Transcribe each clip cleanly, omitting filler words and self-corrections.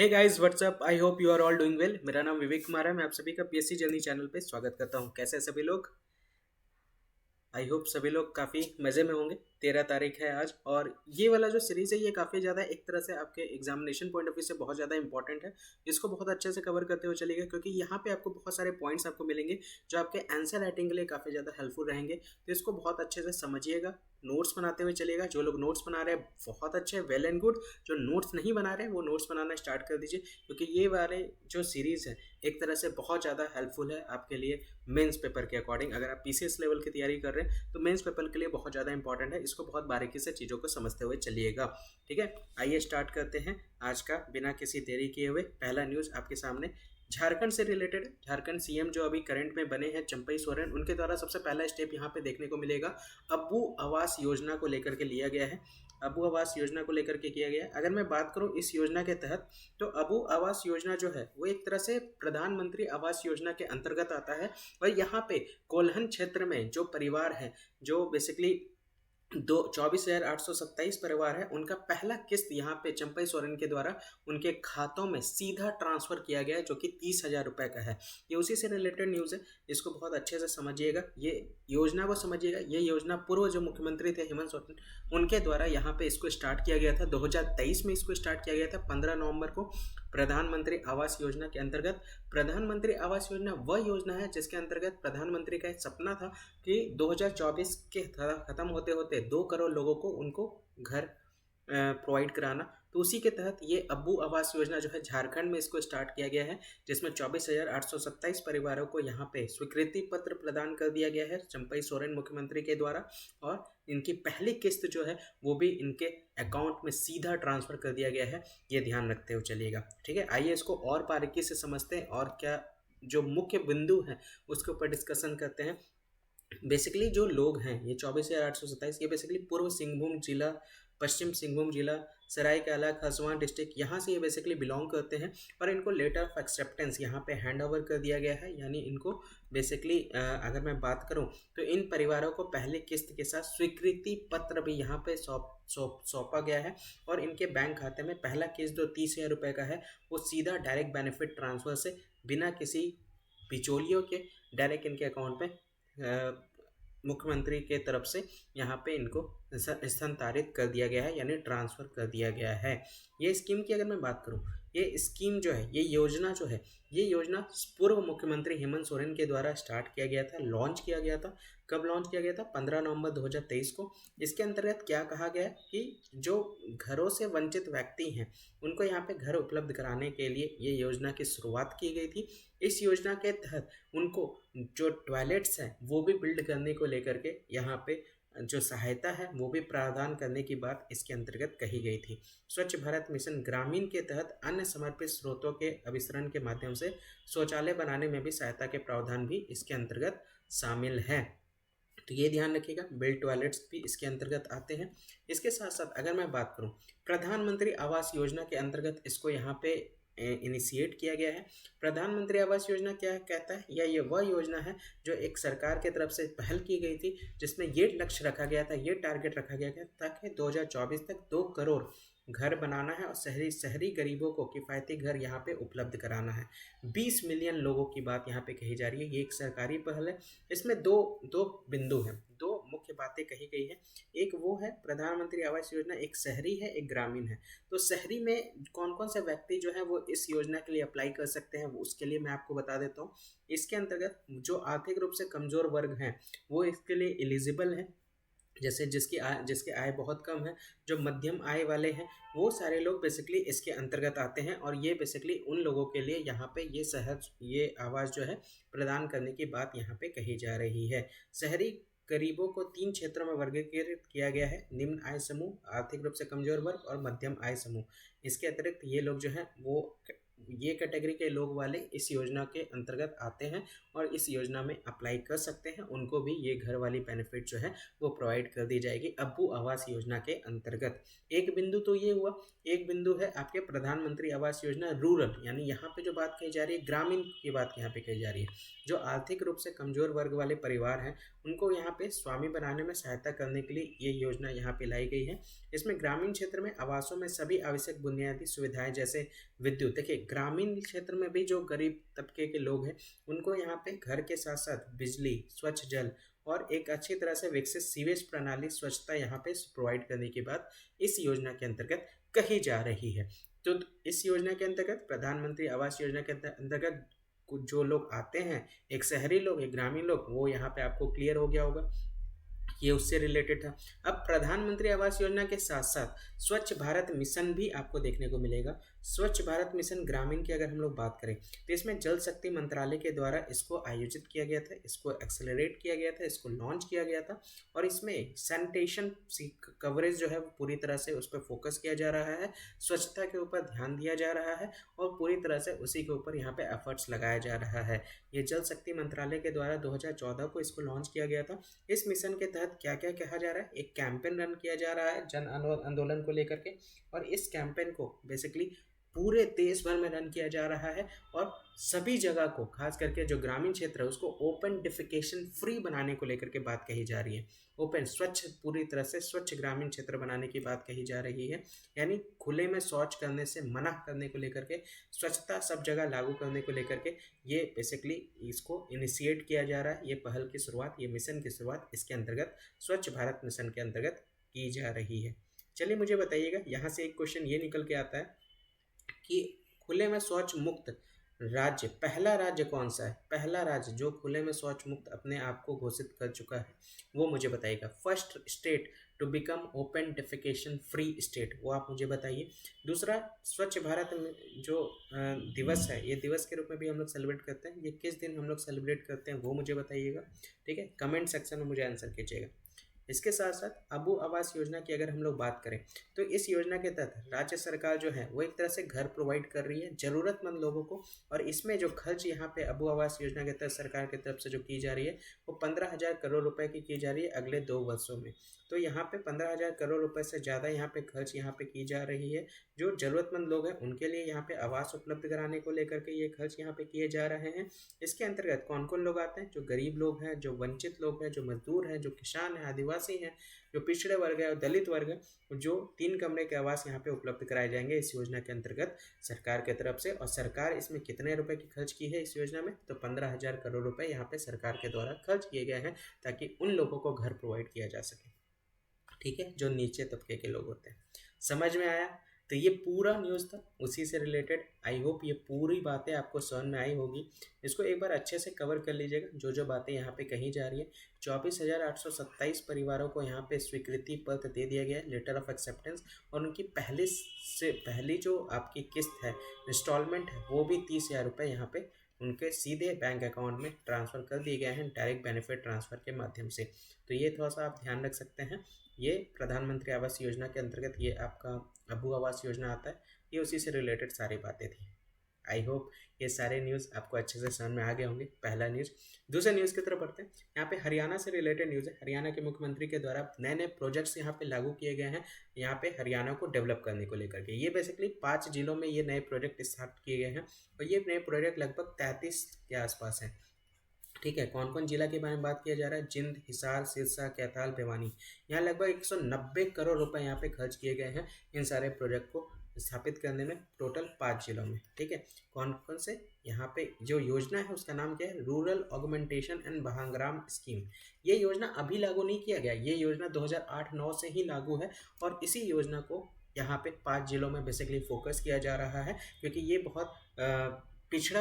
Hey guys what's up. I hope you are all doing well. मेरा नाम विवेक कुमार है। मैं आप सभी का पीएससी जर्नी चैनल पे स्वागत करता हूं। कैसे हैं सभी लोग? आई होप सभी लोग काफ़ी मज़े में होंगे। 13 तारीख है आज, और ये वाला जो सीरीज़ है ये काफ़ी ज़्यादा एक तरह से आपके एग्जामिनेशन पॉइंट ऑफ व्यू से बहुत ज़्यादा इंपॉर्टेंट है। इसको बहुत अच्छे से कवर करते हुए चलिएगा, क्योंकि यहाँ पे आपको बहुत सारे पॉइंट्स आपको मिलेंगे जो आपके आंसर राइटिंग के लिए काफ़ी ज़्यादा हेल्पफुल रहेंगे। तो इसको बहुत अच्छे से समझिएगा, नोट्स बनाते हुए चलिएगा। जो लोग नोट्स बना रहे हैं बहुत अच्छे, वेल एंड गुड। जो नोट्स नहीं बना रहे हैं वो नोट्स बनाना स्टार्ट कर दीजिए, क्योंकि ये वाले जो सीरीज़ है एक तरह से बहुत ज़्यादा हेल्पफुल है आपके लिए मेंस पेपर के अकॉर्डिंग। अगर आप पीसीएस लेवल की तैयारी कर रहे हैं तो मेंस पेपर के लिए बहुत ज़्यादा इंपॉर्टेंट है। इसको बहुत बारीकी से चीज़ों को समझते हुए चलिएगा। ठीक है, आइए स्टार्ट करते हैं आज का बिना किसी देरी किए हुए। पहला न्यूज़ आपके सामने झारखंड से रिलेटेड। झारखंड सीएम जो अभी करंट में बने हैं चंपई सोरेन, उनके द्वारा सबसे पहला स्टेप यहाँ पे देखने को मिलेगा अबू आवास योजना को लेकर के लिया गया है। अबू आवास योजना को लेकर के किया गया है। अगर मैं बात करूं इस योजना के तहत, तो अबू आवास योजना जो है वो एक तरह से प्रधानमंत्री आवास योजना के अंतर्गत आता है। और यहाँ पे कोल्हन क्षेत्र में जो परिवार है, जो बेसिकली दो 24,827 परिवार है, उनका पहला किस्त यहाँ पे चंपई सोरेन के द्वारा उनके खातों में सीधा ट्रांसफर किया गया है, जो कि 30,000 रुपये का है। ये उसी से रिलेटेड न्यूज़ है। इसको बहुत अच्छे से समझिएगा, ये योजना को समझिएगा। ये योजना पूर्व जो मुख्यमंत्री थे हेमंत सोरेन, उनके द्वारा यहाँ पे इसको स्टार्ट किया गया था। 2023 में इसको स्टार्ट किया गया था 15 नवंबर को, प्रधानमंत्री आवास योजना के अंतर्गत। प्रधानमंत्री आवास योजना वह योजना है जिसके अंतर्गत प्रधानमंत्री का एक सपना था कि 2024 के ख़त्म होते होते 2 करोड़ लोगों को उनको घर प्रोवाइड कराना। तो उसी के तहत ये अबू आवास योजना जो है झारखंड में इसको स्टार्ट किया गया है, जिसमें 24,827 परिवारों को यहाँ पे स्वीकृति पत्र प्रदान कर दिया गया है चंपई सोरेन मुख्यमंत्री के द्वारा। और इनकी पहली किस्त जो है वो भी इनके अकाउंट में सीधा ट्रांसफ़र कर दिया गया है। ये ध्यान रखते हुए चलिएगा। ठीक है, आइए इसको और बारीकी से समझते हैं और क्या जो मुख्य बिंदु हैं उसके ऊपर डिस्कशन करते हैं। बेसिकली जो लोग हैं ये 24,827, ये बेसिकली पूर्व सिंहभूम जिला, पश्चिम सिंहभूम जिला, सरायकेला खरसावां डिस्ट्रिक्ट, यहाँ से ये बेसिकली बिलोंग करते हैं। और इनको लेटर ऑफ एक्सेप्टेंस यहाँ पे हैंड ओवर कर दिया गया है। यानी इनको बेसिकली अगर मैं बात करूँ तो इन परिवारों को पहले किस्त के साथ स्वीकृति पत्र भी यहाँ पे सौंपा गया है। और इनके बैंक खाते में पहला किस्त जो 30,000 रुपये का है वो सीधा डायरेक्ट बेनिफिट ट्रांसफ़र से बिना किसी बिचौलियों के डायरेक्ट इनके अकाउंट में मुख्यमंत्री के तरफ से यहाँ पे इनको स्थानांतरित कर दिया गया है, यानी ट्रांसफ़र कर दिया गया है। ये स्कीम की अगर मैं बात करूँ, ये स्कीम जो है, ये योजना जो है, ये योजना पूर्व मुख्यमंत्री हेमंत सोरेन के द्वारा स्टार्ट किया गया था, लॉन्च किया गया था। कब लॉन्च किया गया था? 15 नवंबर 2023 को। इसके अंतर्गत क्या कहा गया है कि जो घरों से वंचित व्यक्ति हैं उनको यहाँ पे घर उपलब्ध कराने के लिए ये योजना की शुरुआत की गई थी। इस योजना के तहत उनको जो टॉयलेट्स हैं वो भी बिल्ड करने को लेकर के यहाँ पे जो सहायता है वो भी प्रावधान करने की बात इसके अंतर्गत कही गई थी। स्वच्छ भारत मिशन ग्रामीण के तहत अन्य समर्पित स्रोतों के अभिसरण के माध्यम से शौचालय बनाने में भी सहायता के प्रावधान भी इसके अंतर्गत शामिल हैं। तो ये ध्यान रखिएगा, बिल्ड टॉयलेट्स भी इसके अंतर्गत आते हैं। इसके साथ साथ अगर मैं बात करूं प्रधानमंत्री आवास योजना के अंतर्गत इसको यहाँ पे इनिशिएट किया गया है। प्रधानमंत्री आवास योजना क्या कहता है, या ये वह योजना है जो एक सरकार की तरफ से पहल की गई थी, जिसमें ये लक्ष्य रखा गया था, ये टारगेट रखा गया था ताकि 2024 तक 2 करोड़ घर बनाना है और शहरी गरीबों को किफ़ायती घर यहाँ पे उपलब्ध कराना है। 20 मिलियन लोगों की बात यहाँ पे कही जा रही है। ये एक सरकारी पहल है। इसमें दो दो बिंदु हैं, दो मुख्य बातें कही गई है। एक वो है प्रधानमंत्री आवास योजना, एक शहरी है, एक ग्रामीण है। तो शहरी में कौन कौन से व्यक्ति जो है वो इस योजना के लिए अप्लाई कर सकते हैं, वो उसके लिए मैं आपको बता देता हूँ। इसके अंतर्गत जो आर्थिक रूप से कमज़ोर वर्ग हैं वो इसके लिए एलिजिबल हैं। जैसे जिसकी आय बहुत कम है, जो मध्यम आय वाले हैं, वो सारे लोग बेसिकली इसके अंतर्गत आते हैं। और ये बेसिकली उन लोगों के लिए यहाँ पे ये आवाज़ जो है प्रदान करने की बात यहाँ पे कही जा रही है। शहरी गरीबों को 3 क्षेत्रों में वर्गीकृत किया गया है: निम्न आय समूह, आर्थिक रूप से कमजोर वर्ग और मध्यम आय समूह। इसके अतिरिक्त ये लोग जो हैं वो ये कैटेगरी के लोग वाले इस योजना के अंतर्गत आते हैं और इस योजना में अप्लाई कर सकते हैं। उनको भी ये घर वाली बेनिफिट जो है वो प्रोवाइड कर दी जाएगी अब्बू आवास योजना के अंतर्गत। एक बिंदु तो ये हुआ। एक बिंदु है आपके प्रधानमंत्री आवास योजना रूरल, यानी यहाँ पे जो बात कही जा रही है ग्रामीण की बात यहाँ पे कही जा रही है। जो आर्थिक रूप से कमजोर वर्ग वाले परिवार हैं उनको यहाँ पे स्वामी बनाने में सहायता करने के लिए ये योजना यहाँ पे लाई गई है। इसमें ग्रामीण क्षेत्र में आवासों में सभी आवश्यक बुनियादी सुविधाएं जैसे विद्युत, देखिए ग्रामीण क्षेत्र में भी जो गरीब तबके के लोग हैं उनको यहाँ पे घर के साथ साथ बिजली, स्वच्छ जल और एक अच्छी तरह से विकसित सीवेज प्रणाली स्वच्छता यहाँ पे प्रोवाइड करने की बात इस योजना के अंतर्गत कही जा रही है। तो इस योजना के अंतर्गत, प्रधानमंत्री आवास योजना के अंतर्गत जो लोग आते हैं, एक शहरी लोग, एक ग्रामीण लोग, वो यहाँ पे आपको क्लियर हो गया होगा, ये उससे रिलेटेड था। अब प्रधानमंत्री आवास योजना के साथ साथ स्वच्छ भारत मिशन भी आपको देखने को मिलेगा। स्वच्छ भारत मिशन ग्रामीण की अगर हम लोग बात करें तो इसमें जल शक्ति मंत्रालय के द्वारा इसको आयोजित किया गया था, इसको एक्सेलरेट किया गया था, इसको लॉन्च किया गया था और इसमें सैनिटेशन कवरेज जो है वो पूरी तरह से उस पर फोकस किया जा रहा है, स्वच्छता के ऊपर ध्यान दिया जा रहा है और पूरी तरह से उसी के ऊपर यहाँ पे एफर्ट्स लगाया जा रहा है। ये जल शक्ति मंत्रालय के द्वारा 2014 को इसको लॉन्च किया गया था। इस मिशन के तहत क्या क्या कहा जा रहा है, एक कैंपेन रन किया जा रहा है जन आंदोलन को लेकर के, और इस कैंपेन को बेसिकली पूरे देश भर में रन किया जा रहा है और सभी जगह को, खास करके जो ग्रामीण क्षेत्र है उसको ओपन डिफिकेशन फ्री बनाने को लेकर के बात कही जा रही है। ओपन, स्वच्छ, पूरी तरह से स्वच्छ ग्रामीण क्षेत्र बनाने की बात कही जा रही है, यानी खुले में शौच करने से मना करने को लेकर के, स्वच्छता सब जगह लागू करने को लेकर के ये बेसिकली इसको इनिशिएट किया जा रहा है। ये पहल की शुरुआत, ये मिशन की शुरुआत इसके अंतर्गत, स्वच्छ भारत मिशन के अंतर्गत की जा रही है। चलिए मुझे बताइएगा, यहाँ से एक क्वेश्चन ये निकल के आता है कि खुले में शौच मुक्त राज्य, पहला राज्य कौन सा है? पहला राज्य जो खुले में शौच मुक्त अपने आप को घोषित कर चुका है वो मुझे बताइएगा। First state to become open defecation free state, वो आप मुझे बताइए। दूसरा, स्वच्छ भारत में जो दिवस है, ये दिवस के रूप में भी हम लोग सेलिब्रेट करते हैं, ये किस दिन हम लोग सेलिब्रेट करते हैं वो मुझे बताइएगा। ठीक है, कमेंट सेक्शन में मुझे आंसर कीजिएगा। इसके साथ साथ अबू आवास योजना की अगर हम लोग बात करें तो इस योजना के तहत राज्य सरकार जो है वो एक तरह से घर प्रोवाइड कर रही है ज़रूरतमंद लोगों को, और इसमें जो खर्च यहाँ पे अबू आवास योजना के तहत सरकार की तरफ से जो की जा रही है वो 15,000 करोड़ रुपए की जा रही है अगले 2 वर्षों में। तो यहाँ पे 15,000 करोड़ रुपए से ज़्यादा यहाँ पे खर्च यहाँ पे की जा रही है। जो ज़रूरतमंद लोग हैं उनके लिए यहाँ पे आवास उपलब्ध कराने को लेकर के ये खर्च यहाँ पे किए जा रहे हैं। इसके अंतर्गत कौन कौन लोग आते हैं? जो गरीब लोग हैं, जो वंचित लोग हैं, जो मजदूर हैं, जो किसान हैं, आदिवासी हैं, जो पिछड़े वर्ग है और दलित वर्ग है, जो 3 कमरे के आवास यहाँ पे उपलब्ध कराए जाएंगे इस योजना के अंतर्गत सरकार की तरफ से। और सरकार इसमें कितने रुपए की खर्च की है इस योजना में? तो 15,000 करोड़ रुपए यहाँ पे सरकार के द्वारा खर्च किए गए हैं ताकि उन लोगों को घर प्रोवाइड किया जा सके। ठीक है, जो नीचे तबके के लोग होते हैं। समझ में आया? तो ये पूरा न्यूज़ था उसी से रिलेटेड। आई होप ये पूरी बातें आपको समझ में आई होगी। इसको एक बार अच्छे से कवर कर लीजिएगा, जो जो बातें यहाँ पे कही जा रही है। 24,827 परिवारों को यहाँ पे स्वीकृति पत्र दे दिया गया है, लेटर ऑफ एक्सेप्टेंस, और उनकी पहली जो आपकी किस्त है, इंस्टॉलमेंट है, वो भी 30,000 रुपये यहाँ पे उनके सीधे बैंक अकाउंट में ट्रांसफ़र कर दिए गए हैं डायरेक्ट बेनिफिट ट्रांसफ़र के माध्यम से। तो ये थोड़ा सा आप ध्यान रख सकते हैं। ये प्रधानमंत्री आवास योजना के अंतर्गत ये आपका अबू आवास योजना आता है, ये उसी से रिलेटेड सारी बातें थी। आई होप ये सारे न्यूज़ आपको अच्छे से समझ में आ गए होंगे। पहला न्यूज़। दूसरे न्यूज़ की तरफ बढ़ते हैं। यहाँ पे हरियाणा से रिलेटेड न्यूज़ है। हरियाणा के मुख्यमंत्री के द्वारा नए नए प्रोजेक्ट्स यहाँ पे लागू किए गए हैं, यहाँ पे हरियाणा को डेवलप करने को लेकर के। ये बेसिकली 5 जिलों में ये नए प्रोजेक्ट स्टार्ट किए गए हैं और ये नए प्रोजेक्ट लगभग 33 के आसपास हैं। ठीक है, कौन कौन जिला के बारे में बात किया जा रहा है? जिंद, हिसार, सिरसा, कैथाल, भिवानी। यहाँ लगभग 190 करोड़ रुपए यहाँ पे खर्च किए गए हैं इन सारे प्रोजेक्ट को स्थापित करने में, टोटल 5 जिलों में। ठीक है, कौन कौन से? यहाँ पे जो योजना है उसका नाम क्या है? रूरल ऑगमेंटेशन एंड भांगराम स्कीम। ये योजना अभी लागू नहीं किया गया, ये योजना 2008-9 से ही लागू है और इसी योजना को यहाँ पे 5 जिलों में बेसिकली फोकस किया जा रहा है, क्योंकि ये बहुत पिछड़ा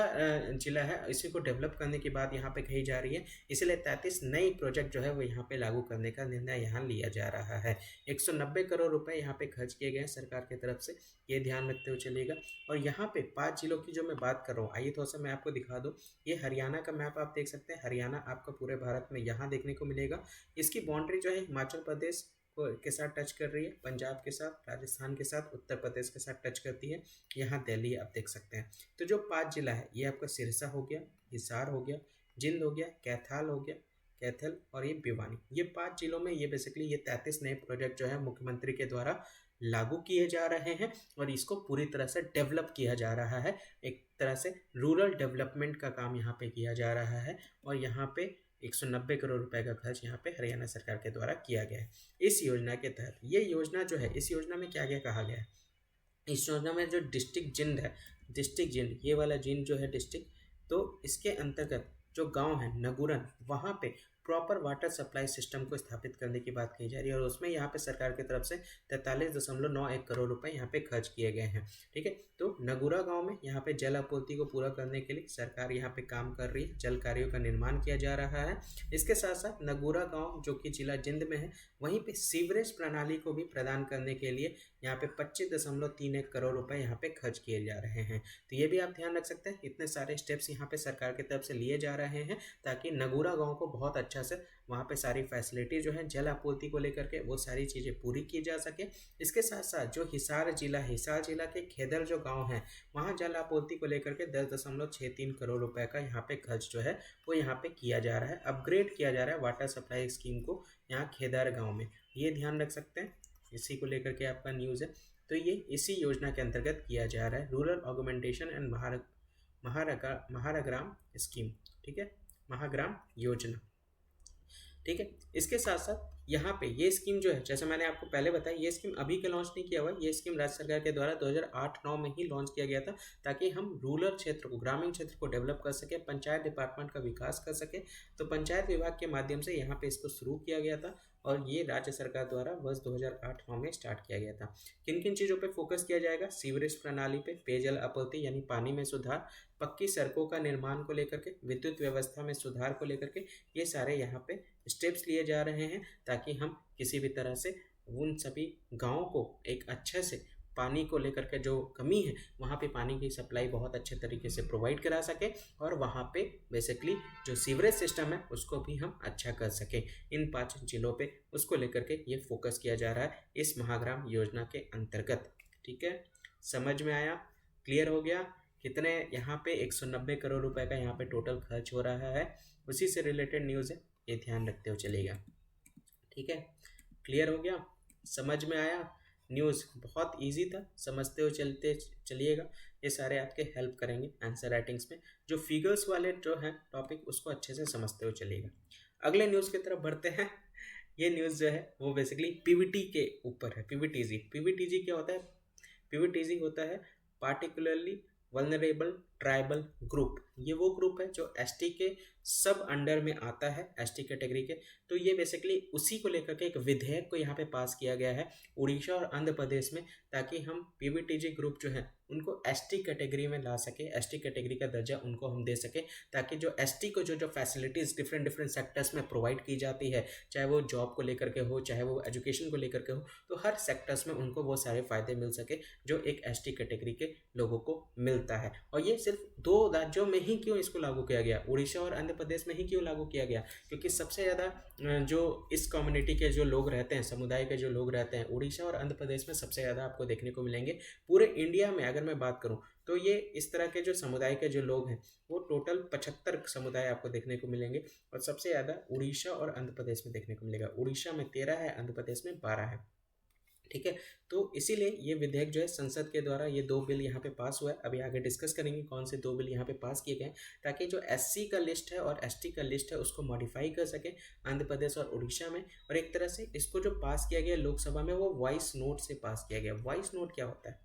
जिला है, इसी को डेवलप करने की बात यहाँ पे कही जा रही है। इसलिए 33 नई प्रोजेक्ट जो है वो यहाँ पे लागू करने का निर्णय यहाँ लिया जा रहा है। 190 करोड़ रुपए यहाँ पे खर्च किए गए हैं सरकार की तरफ से, ये ध्यान रखते हुए चलिएगा। और यहाँ पे 5 जिलों की जो मैं बात कर रहा हूँ, आइए थोड़ा सा मैं आपको दिखा दूँ। ये हरियाणा का मैप आप देख सकते हैं। हरियाणा आपका पूरे भारत में यहाँ देखने को मिलेगा। इसकी बाउंड्री जो है हिमाचल प्रदेश, को के साथ टच कर रही है, पंजाब के साथ, राजस्थान के साथ, उत्तर प्रदेश के साथ टच करती है। यहाँ दिल्ली आप देख सकते हैं। तो जो 5 जिला है ये आपका सिरसा हो गया, हिसार हो गया, जिंद हो गया, कैथल हो गया, कैथल और ये भिवानी। ये 5 जिलों में ये बेसिकली ये 33 नए प्रोजेक्ट जो है मुख्यमंत्री के द्वारा लागू किए जा रहे हैं और इसको पूरी तरह से डेवलप किया जा रहा है। एक तरह से रूरल डेवलपमेंट का काम यहाँ पे किया जा रहा है और यहाँ पे 190 करोड़ रुपए का खर्च यहाँ पे हरियाणा सरकार के द्वारा किया गया है। इस योजना के तहत ये योजना जो है, इस योजना में क्या क्या कहा गया है, इस योजना में जो डिस्ट्रिक्ट जिंद है, डिस्ट्रिक्ट जिंद ये वाला जिंद जो है डिस्ट्रिक्ट, तो इसके अंतर्गत जो गांव है नगुरन, वहाँ पे प्रॉपर वाटर सप्लाई सिस्टम को स्थापित करने की बात कही जा रही है और उसमें यहाँ पे सरकार की तरफ से 43.91 करोड़ रुपए यहाँ पे खर्च किए गए हैं। ठीक है, तो नगुरा गांव में यहाँ पे जल आपूर्ति को पूरा करने के लिए सरकार यहाँ पे काम कर रही है, जल कार्यों का निर्माण किया जा रहा है। इसके साथ साथ नगुरा गाँव जो कि जिला जिंद में है, वहीं पे सीवरेज प्रणाली को भी प्रदान करने के लिए यहाँ पे 25.31 करोड़ रुपए यहाँ पे खर्च किए जा रहे हैं। तो ये भी आप ध्यान रख सकते हैं, इतने सारे स्टेप्स यहाँ पे सरकार की तरफ से लिए जा रहे हैं ताकि नगुरा गांव को बहुत अच्छा से वहाँ पे सारी फैसिलिटी जो है जल आपूर्ति को लेकर के वो सारी चीज़ें पूरी की जा सके। इसके साथ साथ जो हिसार जिला है, हिसार जिला के खेदर जो गांव है, वहाँ जल आपूर्ति को लेकर के 10.63 करोड़ रुपए का यहाँ पे खर्च जो है वो यहाँ पे किया जा रहा है, अपग्रेड किया जा रहा है वाटर सप्लाई स्कीम को यहाँ खेदर गाँव में। ये ध्यान रख सकते हैं, इसी को लेकर के आपका न्यूज़ है। तो ये इसी योजना के अंतर्गत किया जा रहा है, रूरल ऑगमेंटेशन एंड महाराग्राम स्कीम। ठीक है, महाग्राम योजना। ठीक है, इसके साथ साथ यहाँ पे ये स्कीम जो है, जैसे मैंने आपको पहले बताया, ये स्कीम अभी के लॉन्च नहीं किया हुआ है, ये स्कीम राज्य सरकार के द्वारा 2008-9 में ही लॉन्च किया गया था ताकि हम रूरल क्षेत्र को, ग्रामीण क्षेत्र को डेवलप कर सके, पंचायत डिपार्टमेंट का विकास कर सके। तो पंचायत विभाग के माध्यम से यहाँ पे इसको शुरू किया गया था और ये राज्य सरकार द्वारा वर्ष 2008-9 में स्टार्ट किया गया था। किन किन चीज़ों पे फोकस किया जाएगा, सीवरेज प्रणाली पे, पेयजल आपूर्ति यानी पानी में सुधार, पक्की सड़कों का निर्माण को लेकर के, विद्युत व्यवस्था में सुधार को लेकर के, ये सारे यहाँ पे स्टेप्स लिए जा रहे हैं ताकि हम किसी भी तरह से उन सभी गाँव को एक अच्छे से पानी को लेकर के जो कमी है वहाँ पे पानी की सप्लाई बहुत अच्छे तरीके से प्रोवाइड करा सके और वहाँ पे बेसिकली जो सीवरेज सिस्टम है उसको भी हम अच्छा कर सकें। इन 5 जिलों पे उसको लेकर के ये फोकस किया जा रहा है इस महाग्राम योजना के अंतर्गत। ठीक है, समझ में आया, क्लियर हो गया? कितने यहाँ पे 190 करोड़ रुपए का यहाँ पे टोटल खर्च हो रहा है, उसी से रिलेटेड न्यूज़ है, ये ध्यान रखते हुए चलेगा। ठीक है, क्लियर हो गया, समझ में आया? न्यूज़ बहुत इजी था, समझते हुए चलते चलिएगा, ये सारे आपके हेल्प करेंगे आंसर राइटिंग्स में। जो फिगर्स वाले जो हैं टॉपिक उसको अच्छे से समझते हुए चलिएगा। अगले न्यूज़ की तरफ बढ़ते हैं। ये न्यूज़ जो है वो बेसिकली पीवीटी के ऊपर है। पीवीटीजी क्या होता है? पीवीटीजी होता है पार्टिकुलरली वल्नरेबल ट्राइबल ग्रुप। ये वो ग्रुप है जो एसटी के सब अंडर में आता है, एसटी कैटेगरी के। तो ये बेसिकली उसी को लेकर के एक विधेयक को यहाँ पे पास किया गया है उड़ीसा और आंध्र प्रदेश में, ताकि हम पीवीटीजी ग्रुप जो है उनको एसटी कैटेगरी में ला सके, एसटी कैटेगरी का दर्जा उनको हम दे सके, ताकि जो एसटी को जो फैसिलिटीज़ डिफरेंट सेक्टर्स में प्रोवाइड की जाती है, चाहे वो जॉब को लेकर के हो, चाहे वो एजुकेशन को लेकर के हो, तो हर सेक्टर्स में उनको वो सारे फ़ायदे मिल सके जो एक एसटी कैटेगरी के लोगों को मिलता है। और ये सिर्फ 2 राज्यों में ही क्यों इसको लागू किया गया, उड़ीसा और आंध्र प्रदेश में ही क्यों लागू किया गया? क्योंकि सबसे ज़्यादा जो इस कम्युनिटी के जो लोग रहते हैं, समुदाय के जो लोग रहते हैं, उड़ीसा और आंध्र प्रदेश में सबसे ज़्यादा आपको देखने को मिलेंगे। पूरे इंडिया में अगर मैं बात करूं तो ये इस तरह के जो समुदाय के जो लोग हैं वो टोटल 75 समुदाय आपको देखने को मिलेंगे और सबसे ज़्यादा उड़ीसा और आंध्र प्रदेश में देखने को मिलेगा। उड़ीसा में 13 है, आंध्र प्रदेश में 12 है। ठीक है, तो इसीलिए ये विधेयक जो है संसद के द्वारा ये 2 बिल यहाँ पे पास हुआ है। अभी आगे डिस्कस करेंगे कौन से 2 बिल यहाँ पे पास किए गए, ताकि जो एससी का लिस्ट है और एसटी का लिस्ट है उसको मॉडिफाई कर सके आंध्र प्रदेश और उड़ीसा में। और एक तरह से इसको जो पास किया गया लोकसभा में वो वॉइस नोट से पास किया गया। वॉइस नोट क्या होता है?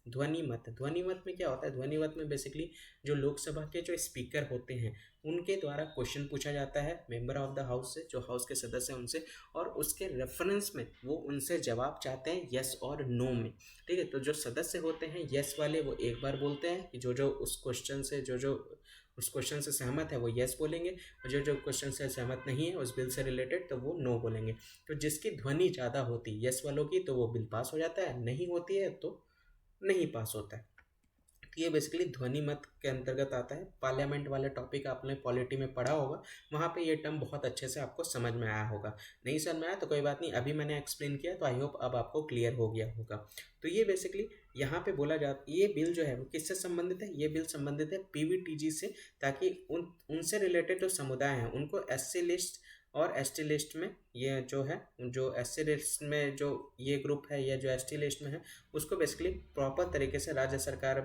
ध्वनि मत में क्या होता है? ध्वनि मत में बेसिकली जो लोकसभा के जो स्पीकर होते हैं उनके द्वारा क्वेश्चन पूछा जाता है मेंबर ऑफ द हाउस से, जो हाउस के सदस्य हैं उनसे, और उसके रेफरेंस में वो उनसे जवाब चाहते हैं यस और नो में। ठीक है, तो जो सदस्य होते हैं यस वाले वो एक बार बोलते हैं कि जो उस क्वेश्चन से उस क्वेश्चन से सहमत है वो यस बोलेंगे, और जो क्वेश्चन से सहमत नहीं है उस बिल से रिलेटेड तो वो नो बोलेंगे। तो जिसकी ध्वनि ज़्यादा होती है यस वालों की तो वो बिल पास हो जाता है, नहीं होती है तो नहीं पास होता है। तो ये बेसिकली ध्वनि मत के अंतर्गत आता है। पार्लियामेंट वाले टॉपिक आपने पॉलिटी में पढ़ा होगा, वहाँ पे ये टर्म बहुत अच्छे से आपको समझ में आया होगा। नहीं समझ में आया तो कोई बात नहीं, अभी मैंने एक्सप्लेन किया तो आई होप अब आपको क्लियर हो गया होगा। तो ये बेसिकली यहाँ पे बोला जाता, ये बिल जो है वो किससे संबंधित है? ये बिल संबंधित है पीवीटीजी से, ताकि उनसे रिलेटेड जो समुदाय हैं उनको एससी लिस्ट और एसटी लिस्ट में, ये जो है जो एससी लिस्ट में जो ये ग्रुप है या जो एसटी लिस्ट में है, उसको बेसिकली प्रॉपर तरीके से राज्य सरकार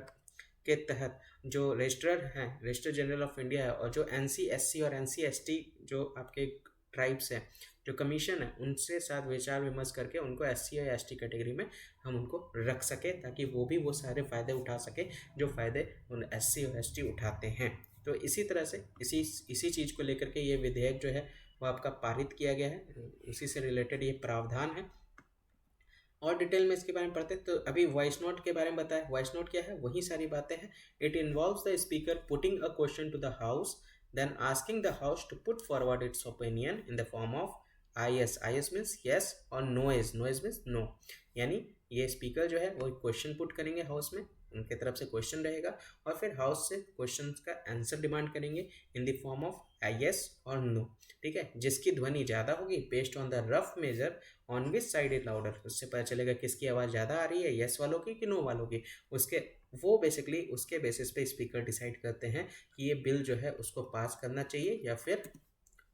के तहत जो रजिस्ट्रार हैं, रजिस्ट्रार जनरल ऑफ इंडिया है, और जो NC/SC और NC/ST जो आपके ट्राइब्स हैं, जो कमीशन है, उनसे साथ विचार विमर्श करके उनको SC या ST कैटेगरी में हम उनको रख सके, ताकि वो भी वो सारे फ़ायदे उठा सके जो फ़ायदे उन SC और ST उठाते हैं। तो इसी तरह से इसी चीज़ को लेकर के ये विधेयक जो है वो आपका पारित किया गया है, उसी से रिलेटेड ये प्रावधान है। और डिटेल में इसके बारे में पढ़ते हैं। तो अभी वॉइस नोट के बारे में बताया, वॉइस नोट क्या है, वही सारी बातें हैं। It involves the speaker putting a question to the house, then asking the house to put forward its opinion in the form of IS। IS means yes और नोइज, नोइज मीन्स नो। यानी ये speaker जो है वो question put करेंगे house में, उनके तरफ से क्वेश्चन रहेगा, और फिर हाउस से क्वेश्चन का आंसर डिमांड करेंगे इन द फॉर्म ऑफ yes और no। ठीक है, जिसकी ध्वनि ज़्यादा होगी based on the rough major on which side is louder, उससे पता चलेगा किसकी आवाज़ ज़्यादा आ रही है, यस वालों की कि नो वालों की। उसके वो बेसिकली उसके बेसिस पे स्पीकर डिसाइड करते हैं कि ये बिल जो है उसको पास करना चाहिए या फिर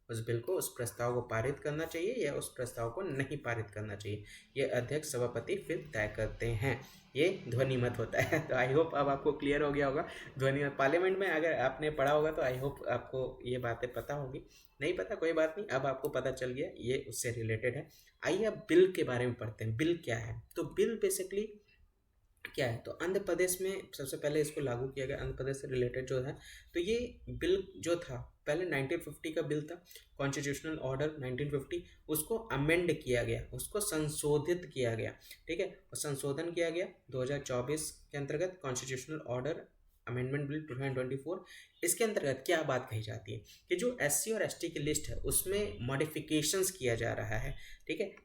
उस बिल को, उस प्रस्ताव को पारित करना चाहिए या उस प्रस्ताव को नहीं पारित करना चाहिए। ये अध्यक्ष सभापति फिर तय करते हैं। ये ध्वनि मत होता है। तो आई होप अब आपको क्लियर हो गया होगा ध्वनि मत। पार्लियामेंट में अगर आपने पढ़ा होगा तो आई होप आपको ये बातें पता होगी, नहीं पता कोई बात नहीं, अब आपको पता चल गया, ये उससे रिलेटेड है। आइए अब बिल के बारे में पढ़ते हैं। बिल क्या है? तो बिल बेसिकली क्या है, तो आंध्र प्रदेश में सबसे पहले इसको लागू किया गया, आंध्र प्रदेश से रिलेटेड जो है। तो ये बिल जो था पहले 1950 का बिल था, कॉन्स्टिट्यूशनल ऑर्डर 1950, उसको अमेंड किया गया, उसको संशोधित किया गया। ठीक है, और संशोधन किया गया 2024 के अंतर्गत कॉन्स्टिट्यूशनल ऑर्डर अमेंडमेंट बिल 2024। इसके अंतर्गत क्या बात कही जाती है कि जो SC और ST की लिस्ट है उसमें मॉडिफिकेशंस किया जा रहा है। ठीक है,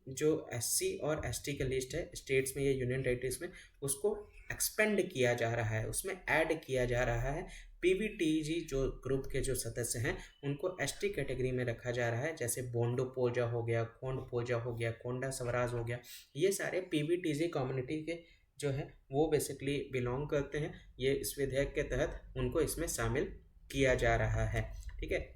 जो SC और ST की लिस्ट है स्टेट्स में या यूनियन टेरिटरीज में, उसको एक्सपेंड किया जा रहा है, उसमें ऐड किया जा रहा है। PVTG जो ग्रुप के जो सदस्य हैं उनको ST कैटेगरी में रखा जा रहा है, जैसे बोंडो पोजा हो गया, कोंड पोजा हो गया, कोंडा स्वराज हो गया, ये सारे PVTG कम्युनिटी के जो है वो बेसिकली बिलोंग करते हैं। ये इस विधेयक के तहत उनको इसमें शामिल किया जा रहा है। ठीक है,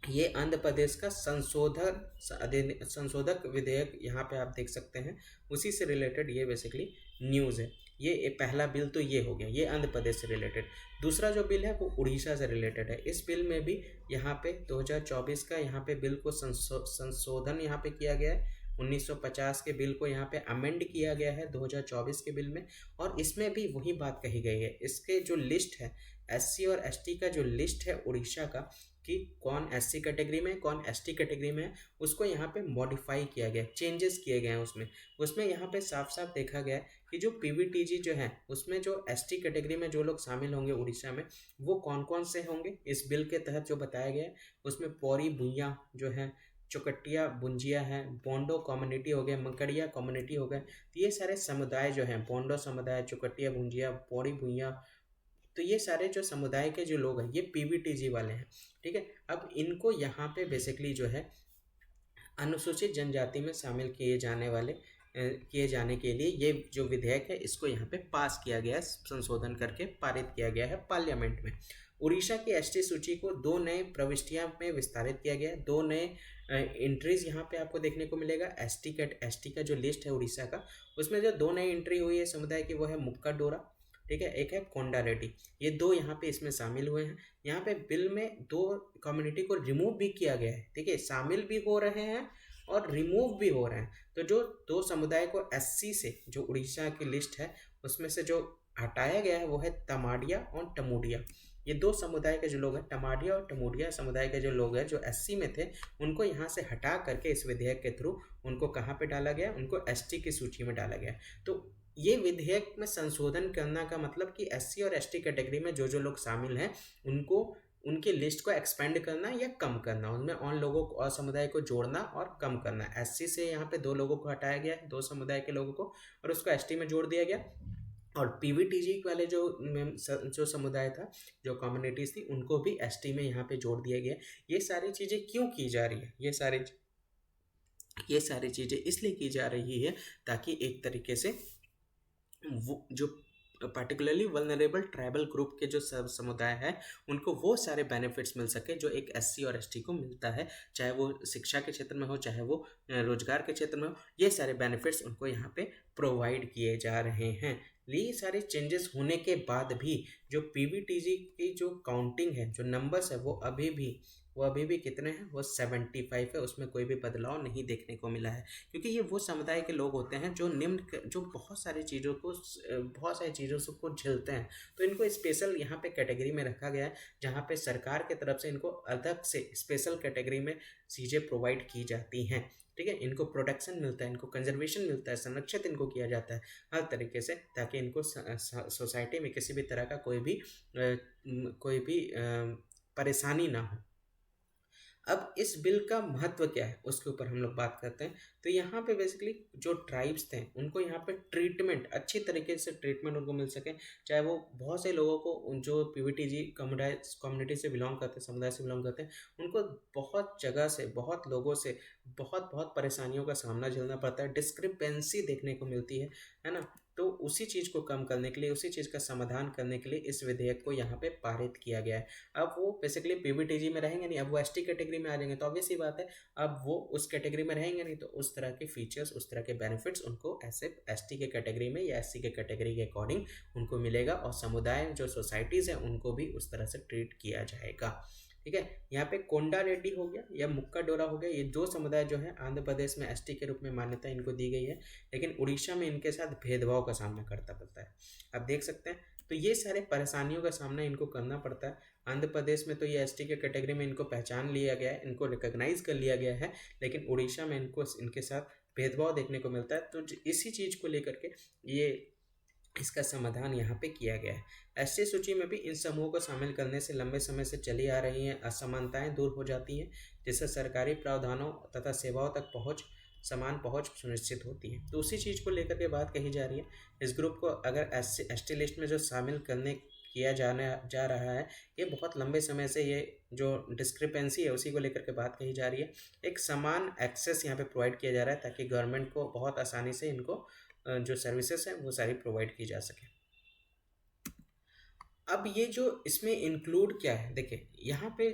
ये आंध्र प्रदेश का संशोधक विधेयक यहाँ पे आप देख सकते हैं, उसी से रिलेटेड ये बेसिकली न्यूज़ है। ये पहला बिल तो ये हो गया, ये आंध्र प्रदेश से रिलेटेड। दूसरा जो बिल है वो उड़ीसा से रिलेटेड है। इस बिल में भी यहाँ पे 2024 का यहाँ पे बिल को संशोधन यहाँ पे किया गया है। 1950 के बिल को यहाँ पे अमेंड किया गया है 2024 के बिल में, और इसमें भी वही बात कही गई है। इसके जो लिस्ट है SC और ST का जो लिस्ट है उड़ीसा का, कि कौन SC कैटेगरी में कौन ST कैटेगरी में है, उसको यहाँ पे मॉडिफाई किया गया, चेंजेस किए गए हैं उसमें यहाँ पे साफ साफ देखा गया है कि जो PVTG जो है उसमें जो ST कैटेगरी में जो लोग शामिल होंगे उड़ीसा में, वो कौन कौन से होंगे इस बिल के तहत जो बताया गया है। उसमें पौरी भुइयाँ जो है, चौकटिया बुंजिया है, बोंडो कम्युनिटी हो गया, मकड़िया कम्युनिटी हो गए। तो ये सारे समुदाय जो हैं, बोंडो समुदाय, चौकटिया बुंजिया, पौड़ी भुइयाँ, तो ये सारे जो समुदाय के जो लोग हैं ये PVTG वाले हैं। ठीक है, अब इनको यहाँ पे बेसिकली जो है अनुसूचित जनजाति में शामिल किए जाने के लिए ये जो विधेयक है इसको यहाँ पे पास किया गया है, संशोधन करके पारित किया गया है पार्लियामेंट में। उड़ीसा की ST सूची को 2 नए प्रविष्टियां में विस्तारित किया गया है, 2 नए एंट्रीज यहाँ पे आपको देखने को मिलेगा। ST का जो लिस्ट है उड़ीसा का, उसमें जो 2 नई एंट्री हुई है समुदाय की वो है मुक्का डोरा, ठीक है, एक है कोंडा रेड्डी। ये 2 यहाँ पे इसमें शामिल हुए हैं। यहाँ पे बिल में 2 कम्युनिटी को रिमूव भी किया गया है। ठीक है, शामिल भी हो रहे हैं और रिमूव भी हो रहे हैं। तो जो 2 समुदाय को SC से जो उड़ीसा की लिस्ट है उसमें से जो हटाया गया है वो है तमाड़िया और टमूडिया। ये 2 समुदाय के जो लोग हैं, टमाडिया और टमूडिया समुदाय के जो लोग हैं जो SC में थे, उनको यहाँ से हटा करके इस विधेयक के थ्रू उनको कहाँ पे डाला गया, उनको ST की सूची में डाला गया। तो ये विधेयक में संशोधन करना का मतलब कि SC और ST कैटेगरी में जो जो लोग शामिल हैं उनको उनकी लिस्ट को एक्सपेंड करना या कम करना, उनमें और लोगों को और समुदाय को जोड़ना और कम करना। SC से यहाँ पे 2 लोगों को हटाया गया है, 2 समुदाय के लोगों को, और उसको ST में जोड़ दिया गया। और पीवीटीजी वाले जो समुदाय था, जो कम्युनिटीज़ थी, उनको भी एसटी में यहाँ पे जोड़ दिया गया। ये सारी चीज़ें क्यों की जा रही है? ये सारी चीज़ें इसलिए की जा रही है ताकि एक तरीके से वो जो पर्टिकुलरली वल्नरेबल ट्राइबल ग्रुप के जो सब समुदाय है, उनको वो सारे बेनिफिट्स मिल सके जो एक एससी और एसटी को मिलता है, चाहे वो शिक्षा के क्षेत्र में हो, चाहे वो रोजगार के क्षेत्र में हो। ये सारे बेनिफिट्स उनको यहाँ पे प्रोवाइड किए जा रहे हैं। ये सारे चेंजेस होने के बाद भी जो पीवीटीजी की जो काउंटिंग है, जो नंबर्स है, वो अभी भी कितने हैं? वो 75 है। उसमें कोई भी बदलाव नहीं देखने को मिला है, क्योंकि ये वो समुदाय के लोग होते हैं जो जो बहुत सारी चीज़ों को झेलते हैं। तो इनको स्पेशल यहाँ पे कैटेगरी में रखा गया है, जहाँ पे सरकार के तरफ से इनको अलग से स्पेशल कैटेगरी में चीज़ें प्रोवाइड की जाती हैं। ठीक है, इनको प्रोटेक्शन मिलता है, इनको कंजर्वेशन मिलता है, संरक्षित इनको किया जाता है हर तरीके से, ताकि इनको सोसाइटी में किसी भी तरह का कोई भी परेशानी ना हो। अब इस बिल का महत्व क्या है उसके ऊपर हम लोग बात करते हैं। तो यहाँ पे बेसिकली जो ट्राइब्स थे, उनको यहाँ पे अच्छी तरीके से ट्रीटमेंट उनको मिल सके। चाहे वो बहुत से लोगों को जो पीवीटीजी कम्युनिटी से बिलोंग करते हैं, समुदाय से बिलोंग करते हैं, उनको बहुत जगह से, बहुत लोगों से बहुत बहुत परेशानियों का सामना झेलना पड़ता है, डिस्क्रिपेंसी देखने को मिलती है ना। तो उसी चीज़ को कम करने के लिए, उसी चीज़ का समाधान करने के लिए इस विधेयक को यहाँ पे पारित किया गया है। अब वो बेसिकली पीवीटीजी में रहेंगे नहीं, अब वो एसटी कैटेगरी में आ जाएंगे, तो ऑब्वियस सी बात है, अब वो उस कैटेगरी में रहेंगे नहीं, तो उस तरह के फीचर्स, उस तरह के बेनिफिट्स उनको ऐसे एसटी के कैटेगरी में या एससी के कैटेगरी के अकॉर्डिंग उनको मिलेगा, और समुदाय जो सोसाइटीज़ हैं उनको भी उस तरह से ट्रीट किया जाएगा। ठीक है, यहाँ पे कोंडा रेड्डी हो गया या मुक्का डोरा हो गया, ये दो समुदाय जो है आंध्र प्रदेश में एसटी के रूप में मान्यता इनको दी गई है, लेकिन उड़ीसा में इनके साथ भेदभाव का सामना करता पड़ता है। आप देख सकते हैं, तो ये सारे परेशानियों का सामना इनको करना पड़ता है। आंध्र प्रदेश में तो ये एसटी के कैटेगरी में इनको पहचान लिया गया है, इनको रिकॉग्नाइज कर लिया गया है, लेकिन उड़ीसा में इनके साथ भेदभाव देखने को मिलता है। तो इसी चीज़ को लेकर के ये इसका समाधान यहाँ पे किया गया है। एससी सूची में भी इन समूहों को शामिल करने से लंबे समय से चली आ रही हैं असमानताएं दूर हो जाती हैं, जिससे सरकारी प्रावधानों तथा सेवाओं तक समान पहुंच सुनिश्चित होती है। तो उसी चीज़ को लेकर के बात कही जा रही है। इस ग्रुप को अगर एसटी लिस्ट में जो शामिल किया जा रहा है, ये बहुत लंबे समय से ये जो डिस्क्रिपेंसी है उसी को लेकर के बात कही जा रही है। एक समान एक्सेस यहाँ पे प्रोवाइड किया जा रहा है, ताकि गवर्नमेंट को बहुत आसानी से इनको जो सर्विसेज हैं वो सारी प्रोवाइड की जा सके। अब ये जो इसमें इंक्लूड क्या है, देखिए यहाँ पे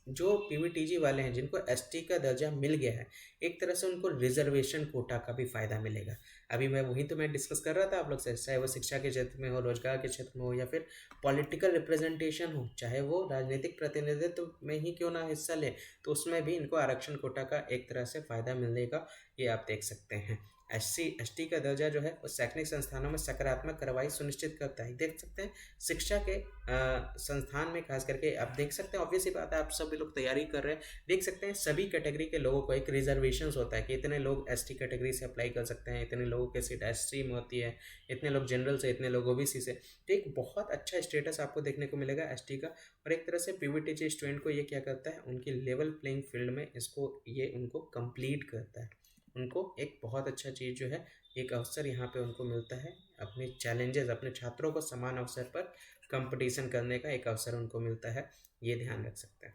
जो पीवीटीजी वाले हैं जिनको एसटी का दर्जा मिल गया है, एक तरह से उनको रिजर्वेशन कोटा का भी फायदा मिलेगा। अभी मैं डिस्कस कर रहा था आप लोग से, चाहे वो शिक्षा के क्षेत्र में हो, रोजगार के क्षेत्र में हो, या फिर पॉलिटिकल रिप्रेजेंटेशन हो, चाहे वो राजनीतिक प्रतिनिधित्व में ही क्यों ना हिस्सा ले, तो उसमें भी इनको आरक्षण कोटा का एक तरह से फायदा मिलेगा। ये आप देख सकते हैं। एसटी का दर्जा जो है वो शैक्षणिक संस्थानों में सकारात्मक कार्रवाई सुनिश्चित करता है। देख सकते हैं शिक्षा के संस्थान में खास करके आप देख सकते हैं, ऑब्वियस ही बात है, आप सभी लोग तैयारी कर रहे हैं, देख सकते हैं सभी कैटेगरी के लोगों को एक रिजर्वेशन होता है कि इतने लोग एसटी कैटेगरी से अप्लाई कर सकते हैं, इतने लोगों की सीट एससी में होती है, इतने लोग जनरल से, इतने लोग ओबीसी से। तो एक बहुत अच्छा स्टेटस आपको देखने को मिलेगा एसटी का, और एक तरह से पीवीटीजी स्टूडेंट को ये क्या करता है, उनकी लेवल प्लेइंग फील्ड में उनको कंप्लीट करता है। उनको एक बहुत अच्छा चीज़ जो है, एक अवसर यहाँ पे उनको मिलता है, अपने छात्रों को समान अवसर पर कंपटीशन करने का एक अवसर उनको मिलता है, ये ध्यान रख सकते हैं।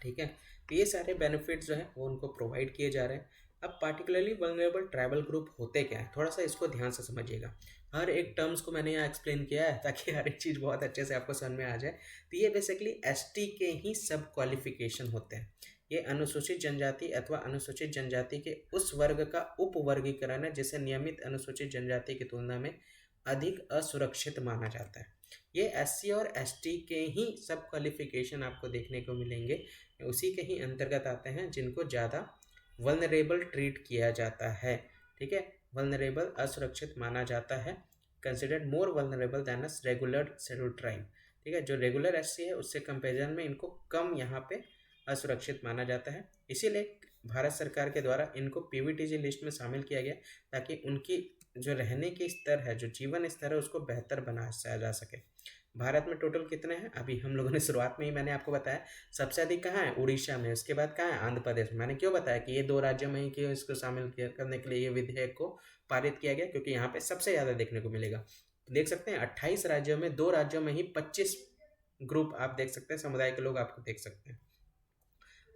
ठीक है, तो ये सारे बेनिफिट्स जो है वो उनको प्रोवाइड किए जा रहे हैं। अब पार्टिकुलरली वल्नरेबल ट्राइबल ग्रुप होते क्या है, थोड़ा सा इसको ध्यान से समझिएगा। हर एक टर्म्स को मैंने यहाँ एक्सप्लेन किया है ताकि हर एक चीज़ बहुत अच्छे से आपको समझ में आ जाए। तो ये बेसिकली एसटी के ही सब क्वालिफिकेशन होते हैं। ये अनुसूचित जनजाति अथवा अनुसूचित जनजाति के उस वर्ग का उपवर्गीकरण है जिसे नियमित अनुसूचित जनजाति की तुलना में अधिक असुरक्षित माना जाता है। ये एससी और एसटी के ही सब क्वालिफिकेशन आपको देखने को मिलेंगे, उसी के ही अंतर्गत आते हैं जिनको ज़्यादा वल्नरेबल ट्रीट किया जाता है। ठीक है, वल्नरेबल असुरक्षित माना जाता है, considered more vulnerable then a regular scheduled tribe. ठीक है, जो रेगुलर एससी है उससे कंपेरिजन में इनको कम यहाँ पे असुरक्षित माना जाता है। इसीलिए भारत सरकार के द्वारा इनको पीवीटीजी लिस्ट में शामिल किया गया, ताकि उनकी जो रहने की स्तर है, जो जीवन स्तर है, उसको बेहतर बनाया जा सके। भारत में टोटल कितने हैं? अभी हम लोगों ने शुरुआत में ही मैंने आपको बताया, सबसे अधिक कहाँ है? उड़ीसा में। उसके बाद कहाँ है? आंध्र प्रदेश में। मैंने क्यों बताया कि ये 2 राज्यों में ही क्यों इसको शामिल करने के लिए ये विधेयक को पारित किया गया, क्योंकि यहाँ पे सबसे ज़्यादा देखने को मिलेगा। देख सकते हैं 28 राज्यों में 2 राज्यों में ही 25 ग्रुप आप देख सकते हैं, समुदाय के लोग आपको देख सकते हैं।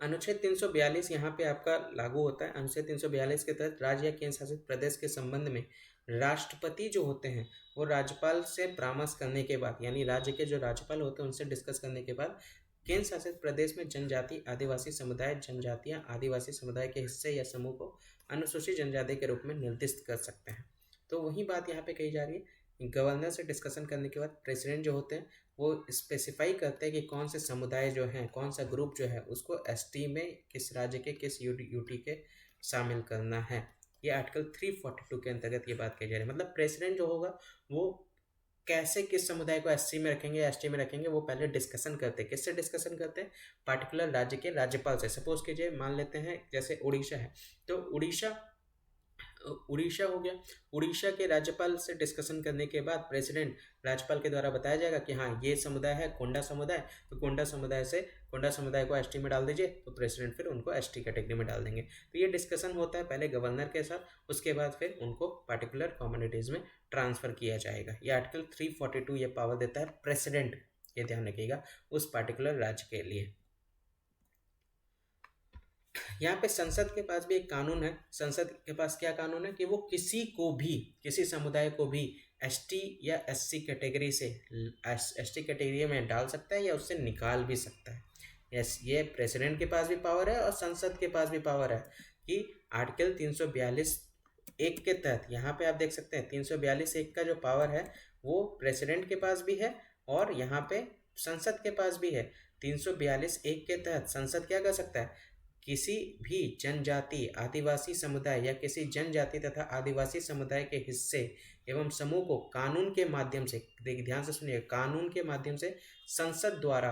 अनुच्छेद 342 यहाँ पे आपका लागू होता है। अनुच्छेद 342 के तहत राज्य या केंद्र शासित प्रदेश के संबंध में राष्ट्रपति जो होते हैं वो राज्यपाल से परामर्श करने के बाद, यानी राज्य के जो राज्यपाल होते हैं उनसे डिस्कस करने के बाद केंद्र शासित प्रदेश में जनजाति, आदिवासी समुदाय, जनजातियां, आदिवासी समुदाय के हिस्से या समूह को अनुसूचित जनजाति के रूप में निर्दिष्ट कर सकते हैं। तो वही बात यहाँ पे कही जा रही है। गवर्नर से डिस्कशन करने के बाद प्रेसिडेंट जो होते हैं वो स्पेसिफाई करते हैं कि कौन से समुदाय जो हैं, कौन सा ग्रुप जो है उसको एसटी में किस राज्य के किस यूटी के शामिल करना है। ये आर्टिकल 342 के अंतर्गत ये बात कही जा रही है। मतलब प्रेसिडेंट जो होगा वो कैसे किस समुदाय को एससी में रखेंगे, एसटी में रखेंगे, वो पहले डिस्कशन करते हैं। किससे डिस्कशन करते हैं? पार्टिकुलर राज्य के राज्यपाल से। सपोज कीजिए, मान लेते हैं जैसे उड़ीसा है, तो उड़ीसा हो गया। उड़ीसा के राज्यपाल से डिस्कशन करने के बाद प्रेसिडेंट राज्यपाल के द्वारा बताया जाएगा कि हाँ ये समुदाय है कोंडा समुदाय, तो कोंडा समुदाय को एसटी में डाल दीजिए, तो प्रेसिडेंट फिर उनको एसटी कैटेगरी में डाल देंगे। तो ये डिस्कशन होता है पहले गवर्नर के साथ, उसके बाद फिर उनको पार्टिकुलर कम्युनिटीज़ में ट्रांसफ़र किया जाएगा। ये आर्टिकल 342 ये पावर देता है प्रेसिडेंट, ये ध्यान रखिएगा, उस पार्टिकुलर राज्य के लिए। यहाँ पे संसद के पास भी एक कानून है। संसद के पास क्या कानून है कि वो किसी समुदाय को भी एसटी या एससी कैटेगरी से एसटी कैटेगरी में डाल सकता है या उससे निकाल भी सकता है। यस, ये प्रेसिडेंट के पास भी पावर है और संसद के पास भी पावर है कि आर्टिकल 342(1) के तहत यहाँ पे आप देख सकते हैं 342(1) का जो पावर है वो प्रेसिडेंट के पास भी है और यहाँ पे संसद के पास भी है। 342(1) के तहत संसद क्या कर सकता है? किसी भी जनजाति, आदिवासी समुदाय या किसी जनजाति तथा आदिवासी समुदाय के हिस्से एवं समूह को कानून के माध्यम से, देखिए ध्यान से सुनिए, कानून के माध्यम से संसद द्वारा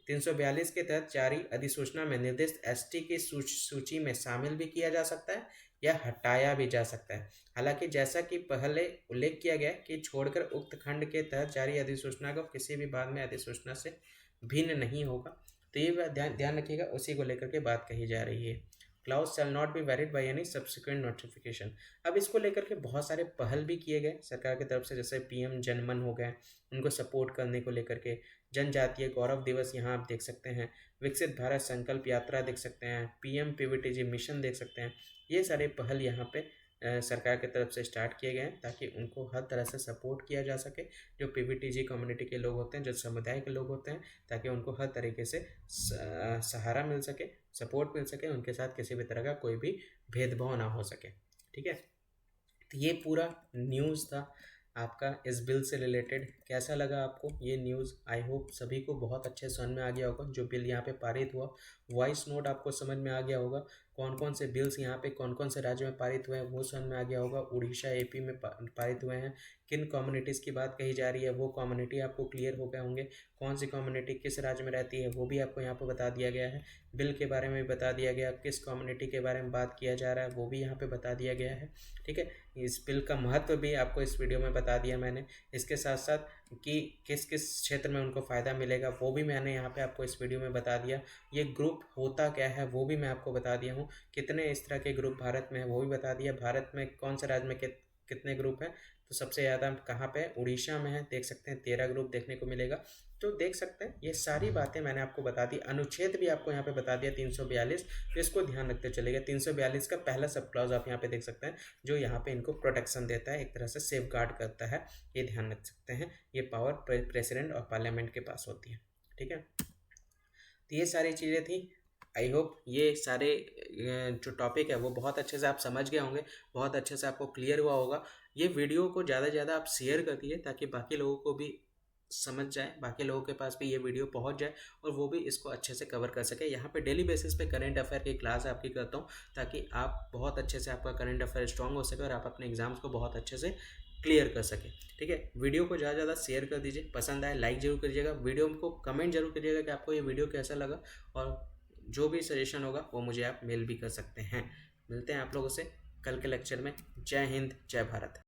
342 के तहत जारी अधिसूचना में निर्दिष्ट एसटी की सूची में शामिल भी किया जा सकता है या हटाया भी जा सकता है। हालांकि जैसा कि पहले उल्लेख किया गया कि छोड़कर उक्त खंड के तहत जारी अधिसूचना को किसी भी बाद में अधिसूचना से भिन्न नहीं होगा। तो ये ध्यान रखिएगा, उसी को लेकर के बात कही जा रही है। Clause shall not be valid by any subsequent notification. अब इसको लेकर के बहुत सारे पहल भी किए गए सरकार की तरफ से, जैसे पीएम जनमन हो गए, उनको सपोर्ट करने को लेकर के, जनजातीय गौरव दिवस यहाँ आप देख सकते हैं, विकसित भारत संकल्प यात्रा देख सकते हैं, पीएम पीवीटीजी मिशन देख सकते हैं। ये सारे पहल यहाँ पे सरकार की तरफ से स्टार्ट किए गए हैं ताकि उनको हर तरह से सपोर्ट किया जा सके, जो पीवीटीजी कम्युनिटी के लोग होते हैं, जो समुदाय के लोग होते हैं, ताकि उनको हर तरीके से सहारा मिल सके, सपोर्ट मिल सके, उनके साथ किसी भी तरह का कोई भी भेदभाव ना हो सके। ठीक है, तो ये पूरा न्यूज़ था आपका इस बिल से रिलेटेड। कैसा लगा आपको ये न्यूज़? आई होप सभी को बहुत अच्छे समझ में आ गया होगा। जो बिल यहाँ पे पारित हुआ, वॉइस नोट आपको समझ में आ गया होगा, कौन कौन से बिल्स यहाँ पे कौन कौन से राज्यों में पारित हुए हैं वो समझ में आ गया होगा। उड़ीसा एपी में पारित हुए हैं, किन कम्युनिटीज़ की बात कही जा रही है वो कम्युनिटी आपको क्लियर हो गए होंगे, कौन सी कम्युनिटी किस राज्य में रहती है वो भी आपको यहाँ पर बता दिया गया है। बिल के बारे में भी बता दिया गया, किस कम्युनिटी के बारे में बात किया जा रहा है वो भी यहाँ पे बता दिया गया है। ठीक है, इस बिल का महत्व भी आपको इस वीडियो में बता दिया मैंने। इसके साथ साथ कि किस किस क्षेत्र में उनको फ़ायदा मिलेगा वो भी मैंने यहाँ पे आपको इस वीडियो में बता दिया। ये ग्रुप होता क्या है वो भी मैं आपको बता दिया हूँ। कितने इस तरह के ग्रुप भारत में है वो भी बता दिया। भारत में कौन से राज्य में कितने ग्रुप हैं, तो सबसे ज़्यादा कहाँ पे? उड़ीसा में है, देख सकते हैं 13 ग्रुप देखने को मिलेगा। तो देख सकते हैं ये सारी बातें मैंने आपको बता दी। अनुच्छेद भी आपको यहाँ पे बता दिया 342, तो इसको ध्यान रखते चलेगा। 342 का पहला सब क्लॉज आप यहाँ पे देख सकते हैं, जो यहाँ पे इनको प्रोटेक्शन देता है, एक तरह से सेफ गार्ड करता है, ये ध्यान रख सकते हैं। ये पावर प्रेसिडेंट और पार्लियामेंट के पास होती है। ठीक है, तो ये सारी चीज़ें थी। आई होप ये सारे जो टॉपिक है वो बहुत अच्छे से आप समझ गए होंगे, बहुत अच्छे से आपको क्लियर हुआ होगा। ये वीडियो को ज़्यादा से ज़्यादा आप शेयर कर दीजिए ताकि बाकी लोगों को भी समझ जाए, बाकी लोगों के पास भी ये वीडियो पहुंच जाए और वो भी इसको अच्छे से कवर कर सके। यहाँ पे डेली बेसिस पे करंट अफेयर की क्लास आपकी करता हूँ ताकि आप बहुत अच्छे से आपका करंट अफेयर स्ट्रांग हो सके और आप अपने एग्जाम्स को बहुत अच्छे से क्लियर कर सके। ठीक है, वीडियो को ज़्यादा से ज़्यादा शेयर कर दीजिए, पसंद आए लाइक जरूर करिएगा, वीडियो को कमेंट जरूर करिएगा कि आपको ये वीडियो कैसा लगा, और जो भी सजेशन होगा वो मुझे आप मेल भी कर सकते हैं। मिलते हैं आप लोगों से कल के लेक्चर में। जय हिंद, जय भारत।